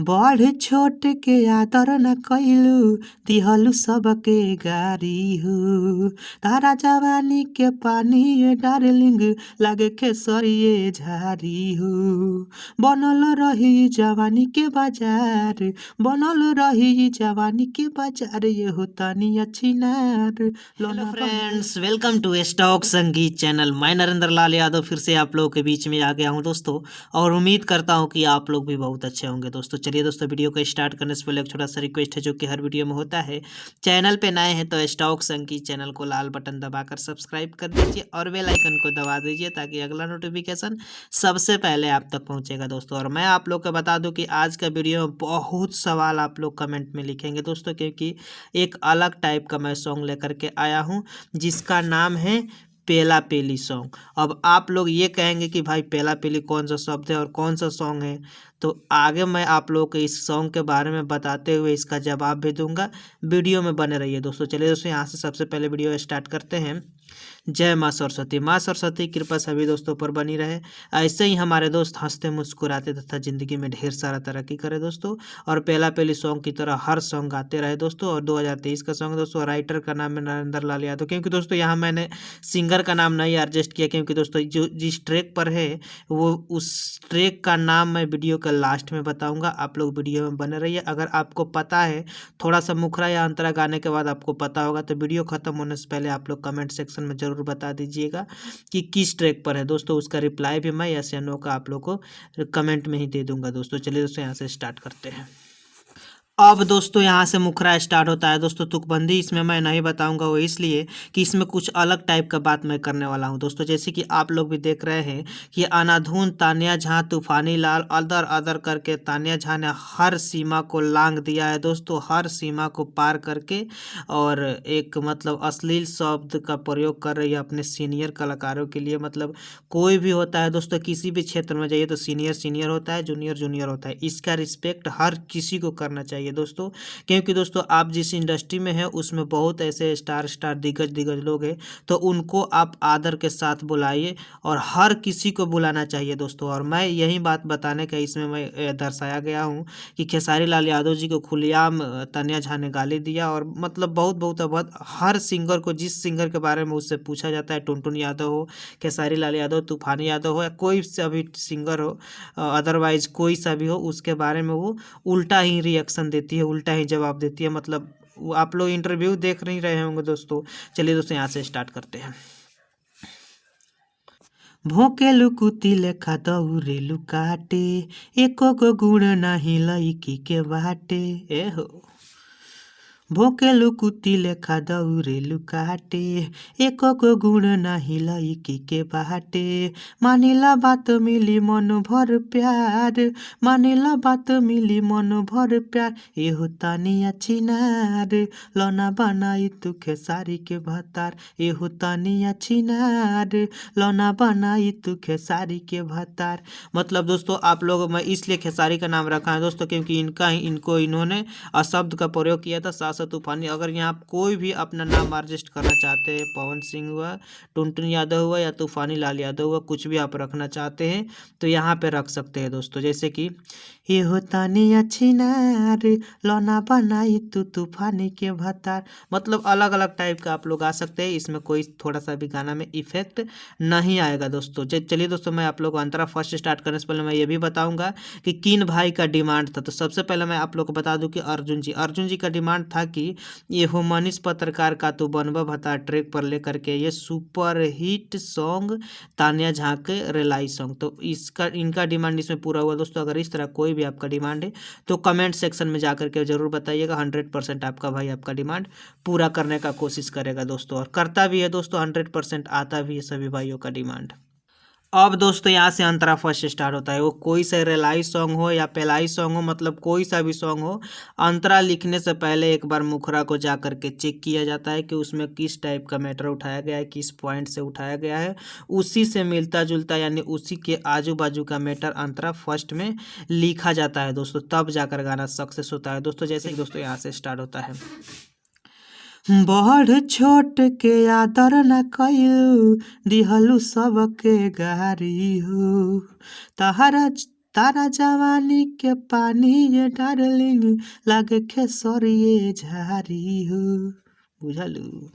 बढ़ छोट के आदर न कइलू दिहलू सबके गारी हो। तारा जवानी के पानी ये डार्लिंग लागे खेसरिए झारी हो। बनल रही जवानी के बाजार, बनल रही जवानी के बाजार, ये हो तनी अच्छी नार। Hello friends, welcome to stock Sangeet channel. मैं नरेंद्र लाल यादव फिर से आप लोगों के बीच में आ गया हूं दोस्तों, और उम्मीद करता हूं कि आप लोग भी बहुत अच्छे होंगे दोस्तों। चलिए दोस्तों, वीडियो को स्टार्ट करने से पहले एक छोटा सा रिक्वेस्ट है जो कि हर वीडियो में होता है। चैनल पे नए हैं तो स्टॉक संगीत चैनल को लाल बटन दबाकर सब्सक्राइब कर दीजिए और बेल आइकन को दबा दीजिए ताकि अगला नोटिफिकेशन सबसे पहले आप तक पहुंचेगा दोस्तों। और मैं आप लोग को बता दूं कि आज का वीडियो में बहुत सवाल आप लोग कमेंट में लिखेंगे दोस्तों, क्योंकि एक अलग टाइप का मैं सॉन्ग लेकर के आया हूं जिसका नाम है पेला पेली सॉन्ग। अब आप लोग ये कहेंगे कि भाई पेला पेली कौन सा शब्द है और कौन सा सॉन्ग है, तो आगे मैं आप लोग को इस सॉन्ग के बारे में बताते हुए इसका जवाब भी दूंगा। वीडियो में बने रहिए दोस्तों। चलिए दोस्तों, यहाँ से सबसे पहले वीडियो स्टार्ट करते हैं। जय माँ सरस्वती। माँ सरस्वती की कृपा सभी दोस्तों पर बनी रहे। ऐसे ही हमारे दोस्त हंसते मुस्कुराते तथा ज़िंदगी में ढेर सारा तरक्की करे दोस्तों, और पहला पहली सॉन्ग की तरह हर सॉन्ग गाते रहे दोस्तों। और 2023 का सॉन्ग दोस्तों, राइटर का नाम है नरेंद्र लाल यादव, क्योंकि दोस्तों यहाँ मैंने सिंगर का नाम नहीं एडजस्ट किया, क्योंकि दोस्तों जो जिस ट्रैक पर है वो उस ट्रैक का नाम मैं वीडियो के लास्ट में बताऊँगा। आप लोग वीडियो में बने रहिए। अगर आपको पता है, थोड़ा सा मुखरा या अंतरा गाने के बाद आपको पता होगा, तो वीडियो ख़त्म होने से पहले आप लोग कमेंट सेक्शन में ज़रूर बता दीजिएगा कि किस ट्रैक पर है दोस्तों। उसका रिप्लाई भी मैं यस या नो का आप लोग को कमेंट में ही दे दूंगा दोस्तों। चलिए दोस्तों, यहाँ से स्टार्ट करते हैं। अब दोस्तों यहाँ से मुखरा स्टार्ट होता है दोस्तों। तुकबंदी इसमें मैं नहीं बताऊंगा, वो इसलिए कि इसमें कुछ अलग टाइप का बात मैं करने वाला हूँ दोस्तों। जैसे कि आप लोग भी देख रहे हैं कि अनाधुन तानिया झा तूफानी लाल अदर अदर करके तानिया झा ने हर सीमा को लांग दिया है दोस्तों, हर सीमा को पार करके, और एक मतलब अश्लील शब्द का प्रयोग कर रही है अपने सीनियर कलाकारों के लिए। मतलब कोई भी होता है दोस्तों, किसी भी क्षेत्र में जाइए तो सीनियर सीनियर होता है, जूनियर जूनियर होता है। इसका रिस्पेक्ट हर किसी को करना चाहिए दोस्तों, क्योंकि दोस्तों आप जिस इंडस्ट्री में हैं उसमें बहुत ऐसे स्टार दिग्गज दिग्गज लोग हैं, तो उनको आप आदर के साथ बुलाइए और हर किसी को बुलाना चाहिए दोस्तों। और मैं यही बात बताने का इसमें मैं दर्शाया गया हूँ कि खेसारी लाल यादव जी को खुलेआम तानिया झा ने गाली दिया, और मतलब बहुत हर सिंगर को, जिस सिंगर के बारे में उससे पूछा जाता है, टुनटुन यादव हो, खेसारी लाल यादव, तूफानी यादव हो, या कोई सा भी सिंगर हो, अदरवाइज कोई सा भी हो, उसके बारे में वो उल्टा ही रिएक्शन देती है, उल्टा ही जवाब देती है। मतलब आप लोग इंटरव्यू देख नहीं रहे होंगे दोस्तों। चलिए दोस्तों, यहाँ से स्टार्ट करते हैं। भोकेलु कुती लेखा दौरेलु काटे, एको गो गुण नाही लईकी के बाटे। ए हो भोकेलु कुती लेखा दौरेलु काटे, एको गो गुण नाही लईकी के बाटे। मानिला बात मिली मन भर प्यार, मानिला बात मिली मन भर प्यार, एहो तानी अच्छी नार। लौना बनाई तू खेसारी के भतार, एहो तानी अच्छी नार। लौना बनाई तू खेसारी के भतार। मतलब दोस्तों आप लोग, मैं इसलिए खेसारी का नाम रखा है दोस्तों क्योंकि इन्होंने अशब्द का प्रयोग किया था, सासा तूफानी। अगर यहाँ कोई भी अपना नाम एडजस्ट करना चाहते हैं, पवन सिंह हुआ, टुनटुन यादव हुआ, या तूफानी लाल यादव हुआ, कुछ भी आप रखना चाहते हैं तो यहाँ पे रख सकते हैं दोस्तों। जैसे कि ये होता नहीं अच्छी नार, लौना बनाई तू तूफानी के भतार। मतलब अलग अलग टाइप का आप लोग आ सकते हैं, इसमें कोई थोड़ा सा भी गाना में इफेक्ट नहीं आएगा दोस्तों। चलिए दोस्तों, मैं आप लोग को अंतरा फर्स्ट स्टार्ट करने से पहले मैं ये भी बताऊंगा कि किन भाई का डिमांड था। तो सबसे पहले मैं आप लोग को बता दूं कि अर्जुन जी का डिमांड था कि ये हो मनीष पत्रकार का तू बनबा भता ट्रैक पर लेकर के ये super hit song Tania Jha के रिलाई सॉन्ग, तो इनका डिमांड इसमें पूरा हुआ दोस्तों। अगर इस तरह कोई भी आपका डिमांड है तो कमेंट सेक्शन में जाकर के जरूर बताइएगा। 100% आपका भाई आपका डिमांड पूरा करने का कोशिश करेगा दोस्तों, और करता भी है दोस्तों। 100% आता भी है सभी भाइयों का डिमांड। अब दोस्तों यहाँ से अंतरा फर्स्ट स्टार्ट होता है। वो कोई सा रिलाई सॉन्ग हो या पेलाई सॉन्ग हो, मतलब कोई सा भी सॉन्ग हो, अंतरा लिखने से पहले एक बार मुखरा को जा करके चेक किया जाता है कि उसमें किस टाइप का मैटर उठाया गया है, किस पॉइंट से उठाया गया है, उसी से मिलता जुलता यानी उसी के आजू बाजू का मैटर अंतरा फर्स्ट में लिखा जाता है दोस्तों, तब जाकर गाना सक्सेस होता है दोस्तों। जैसे कि दोस्तों यहाँ से स्टार्ट होता है। बढ़ छोट के आदर न कइलू दिहलू सबके गारी हो। तारा जवानी के पानी ये डार्लिंग लागे खेसरिए झारी हो। बुझलू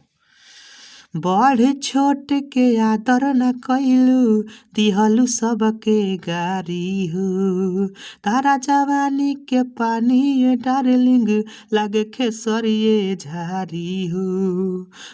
बढ़ छोट के आदर न कैलू दिहलू सबके गारी हो। तारा जवानी के पानी ये डार्लिंग लागे खेसरिए झारी हो।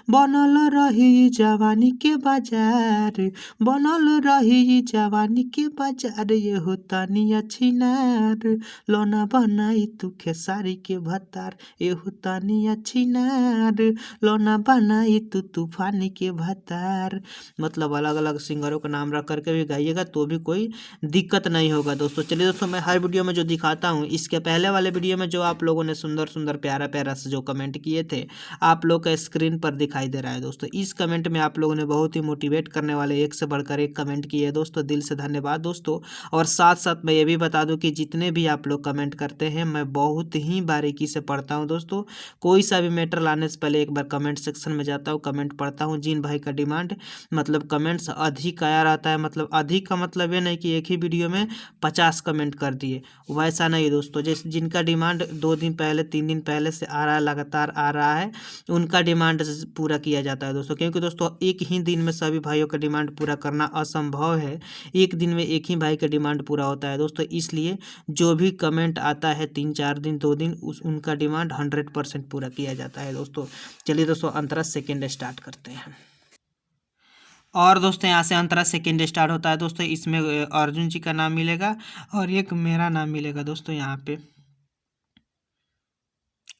बनल रही जवानी के बाजार, बनल रही जवानी के बाजार, ये हो तनी अच्छी नार लोना बनाई तू खेसारी के भतार, ये हो तनी अच्छी नार लोना बनाई तू तूफानी के भतार। मतलब अलग अलग सिंगरों का नाम रख करके भी गाइएगा तो भी कोई दिक्कत नहीं होगा दोस्तों। चलिए दोस्तों, मैं हर वीडियो में जो दिखाता हूँ, इसके पहले वाले वीडियो में जो आप लोगों ने सुंदर सुंदर प्यारा प्यारा से जो कमेंट किए थे आप लोग का स्क्रीन पर दिखाई दे रहा है दोस्तों। इस कमेंट में आप लोगों ने बहुत ही मोटिवेट करने वाले एक से बढ़कर एक कमेंट किए हैं दोस्तों, दिल से धन्यवाद दोस्तों। और साथ साथ मैं ये भी बता दूं कि जितने भी आप लोग कमेंट करते हैं मैं बहुत ही बारीकी से पढ़ता हूं दोस्तों। कोई सा भी मैटर लाने से पहले एक बार कमेंट सेक्शन में जाता हूं, कमेंट पढ़ता हूं। जिन भाई का डिमांड मतलब कमेंट्स अधिक आया रहता है, मतलब अधिक का मतलब ये नहीं कि एक ही वीडियो में 50 कमेंट कर दिए, वैसा नहीं दोस्तों। जैसे जिनका डिमांड 2 दिन पहले 3 दिन पहले से आ रहा है, लगातार आ रहा है, उनका डिमांड पूरा किया जाता है दोस्तों। क्योंकि दोस्तों एक ही दिन में सभी भाइयों का डिमांड पूरा करना असंभव है, एक दिन में एक ही भाई का डिमांड पूरा होता है दोस्तों। इसलिए जो भी कमेंट आता है 3-4 दिन 2 दिन उनका डिमांड 100% पूरा किया जाता है दोस्तों। चलिए दोस्तों, अंतरा सेकेंड स्टार्ट करते हैं। और दोस्तों यहाँ से अंतरा सेकेंड स्टार्ट होता है दोस्तों। इसमें अर्जुन जी का नाम मिलेगा और एक मेरा नाम मिलेगा दोस्तों यहाँ पे,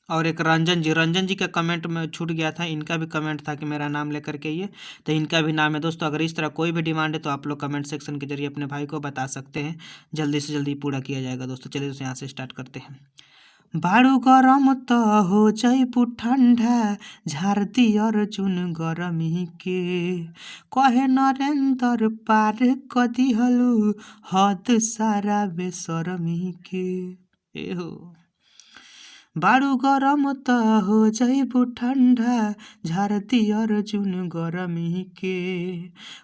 और एक रंजन जी का कमेंट में छूट गया था, इनका भी कमेंट था कि मेरा नाम लेकर के ये, तो इनका भी नाम है दोस्तों। अगर इस तरह कोई भी डिमांड है तो आप लोग कमेंट सेक्शन के जरिए अपने भाई को बता सकते हैं, जल्दी से जल्दी पूरा किया जाएगा दोस्तों। चलिए दोस्तों यहाँ से स्टार्ट करते हैं। बाड़ू गरम तो हो जैबू ठंडा झारती अर्जुन गरमी के, कहे नरेंद्र पार कदी हलू हद सारा बेसरमी के। एहो बाड़ू गरम त हो जैबू ठंडा झारती अर्जुन गरमी के,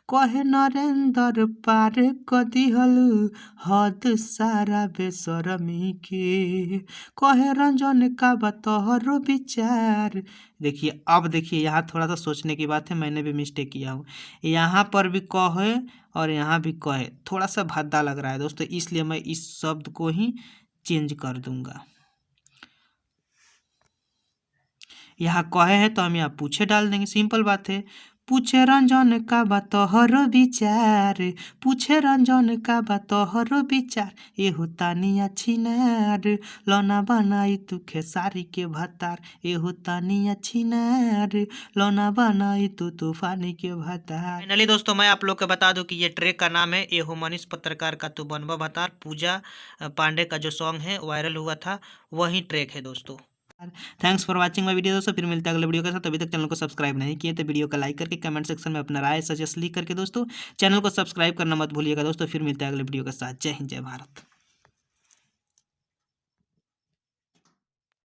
कहे नरेंद्र पार कदी हलू हद सारा बेसरमी के, कहे रंजन का बतहरो विचार। देखिए अब देखिए यहाँ थोड़ा सा सोचने की बात है, मैंने भी मिस्टेक किया हूँ, यहाँ पर भी कहे और यहाँ भी कहे, थोड़ा सा भद्दा लग रहा है दोस्तों, इसलिए मैं इस शब्द को ही चेंज कर दूंगा। यहाँ कहे है तो हम यहाँ पूछे डाल देंगे, सिंपल बात है। पूछे रंजन का बतहर विचार, पूछे रंजन का बतहर विचार, ए होता नी अच्छी नार लौना बनाई तू खेसारी के भतार, ए होता नी अच्छी नार लौना बनाई तू तूफानी के भतार। फाइनली दोस्तों मैं आप लोग को बता दूं कि ये ट्रैक का नाम है ए हो मनीष पत्रकार का तू बनवा भतार। पूजा पांडे का जो सॉन्ग है वायरल हुआ था वही ट्रैक है दोस्तों। Thanks for watching my video दोस्तों, फिर मिलते हैं अगले वीडियो के साथ। अभी तक चैनल को सब्सक्राइब नहीं किए तो वीडियो को लाइक करके कमेंट सेक्शन में अपना राय सजेस्ट लिख करके दोस्तों चैनल को सब्सक्राइब करना मत भूलिएगा दोस्तों। फिर मिलते हैं अगले वीडियो के साथ। जय हिंद, जय भारत।